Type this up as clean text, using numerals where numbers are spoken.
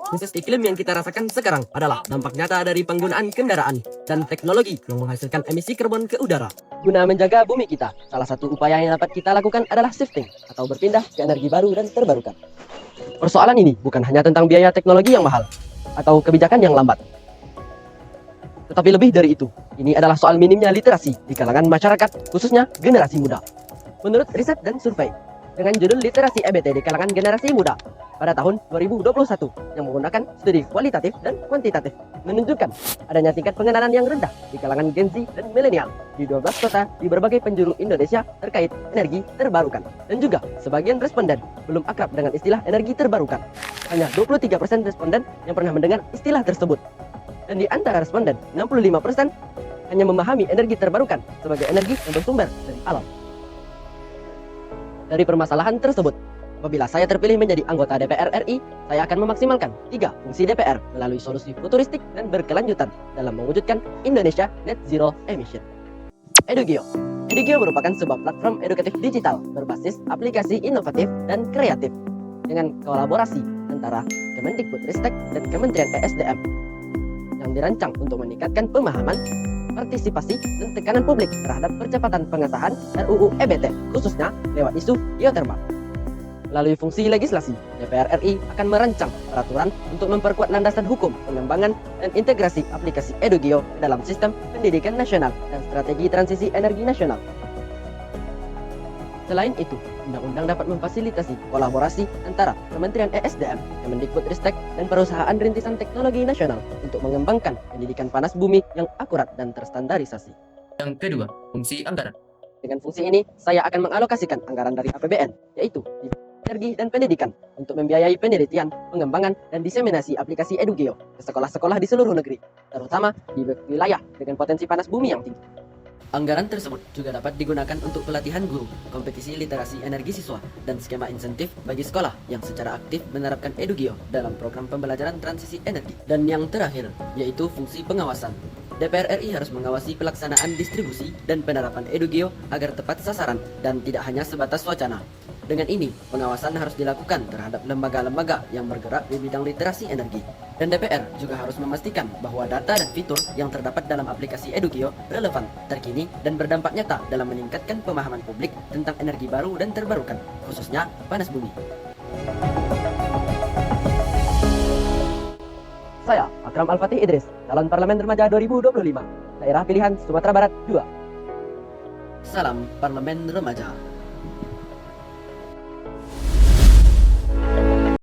Krisis iklim yang kita rasakan sekarang adalah dampak nyata dari penggunaan kendaraan dan teknologi yang menghasilkan emisi karbon ke udara. Guna menjaga bumi kita, salah satu upaya yang dapat kita lakukan adalah shifting atau berpindah ke energi baru dan terbarukan. Persoalan ini bukan hanya tentang biaya teknologi yang mahal atau kebijakan yang lambat. Tetapi lebih dari itu, ini adalah soal minimnya literasi di kalangan masyarakat, khususnya generasi muda. Menurut riset dan survei dengan judul Literasi EBT di kalangan generasi muda pada tahun 2021 yang menggunakan studi kualitatif dan kuantitatif menunjukkan adanya tingkat pengenalan yang rendah di kalangan Gen Z dan milenial di 12 kota di berbagai penjuru Indonesia terkait energi terbarukan. Dan juga sebagian responden belum akrab dengan istilah energi terbarukan. Hanya 23% responden yang pernah mendengar istilah tersebut. Dan di antara responden, 65% hanya memahami energi terbarukan sebagai energi yang bersumber dari alam. Dari permasalahan tersebut, apabila saya terpilih menjadi anggota DPR RI, saya akan memaksimalkan 3 fungsi DPR melalui solusi futuristik dan berkelanjutan dalam mewujudkan Indonesia Net Zero Emission. Edugio. Edugio merupakan sebuah platform edukatif digital berbasis aplikasi inovatif dan kreatif dengan kolaborasi antara Kemendikbudristek dan Kementerian ESDM yang dirancang untuk meningkatkan pemahaman, partisipasi, dan tekanan publik terhadap percepatan pengesahan RUU EBT, khususnya lewat isu geotermal. Melalui fungsi legislasi, DPR RI akan merancang peraturan untuk memperkuat landasan hukum, pengembangan, dan integrasi aplikasi Edugio dalam sistem pendidikan nasional dan strategi transisi energi nasional. Selain itu, undang-undang dapat memfasilitasi kolaborasi antara Kementerian ESDM, Kemendikbudristek, dan perusahaan rintisan teknologi nasional untuk mengembangkan pendidikan panas bumi yang akurat dan terstandarisasi. Yang kedua, fungsi anggaran. Dengan fungsi ini, saya akan mengalokasikan anggaran dari APBN, yaitu di energi dan pendidikan, untuk membiayai penelitian, pengembangan, dan diseminasi aplikasi Edugio ke sekolah-sekolah di seluruh negeri, terutama di wilayah dengan potensi panas bumi yang tinggi. Anggaran tersebut juga dapat digunakan untuk pelatihan guru, kompetisi literasi energi siswa, dan skema insentif bagi sekolah yang secara aktif menerapkan Edugio dalam program pembelajaran transisi energi. Dan yang terakhir, yaitu fungsi pengawasan. DPR RI harus mengawasi pelaksanaan distribusi dan penerapan Edugio agar tepat sasaran dan tidak hanya sebatas wacana. Dengan ini, pengawasan harus dilakukan terhadap lembaga-lembaga yang bergerak di bidang literasi energi. Dan DPR juga harus memastikan bahwa data dan fitur yang terdapat dalam aplikasi Edugio relevan, terkini, dan berdampak nyata dalam meningkatkan pemahaman publik tentang energi baru dan terbarukan, khususnya panas bumi. Saya, Akram Al-Fatih Idris, calon Parlemen Remaja 2025, daerah pilihan Sumatera Barat 2. Salam Parlemen Remaja.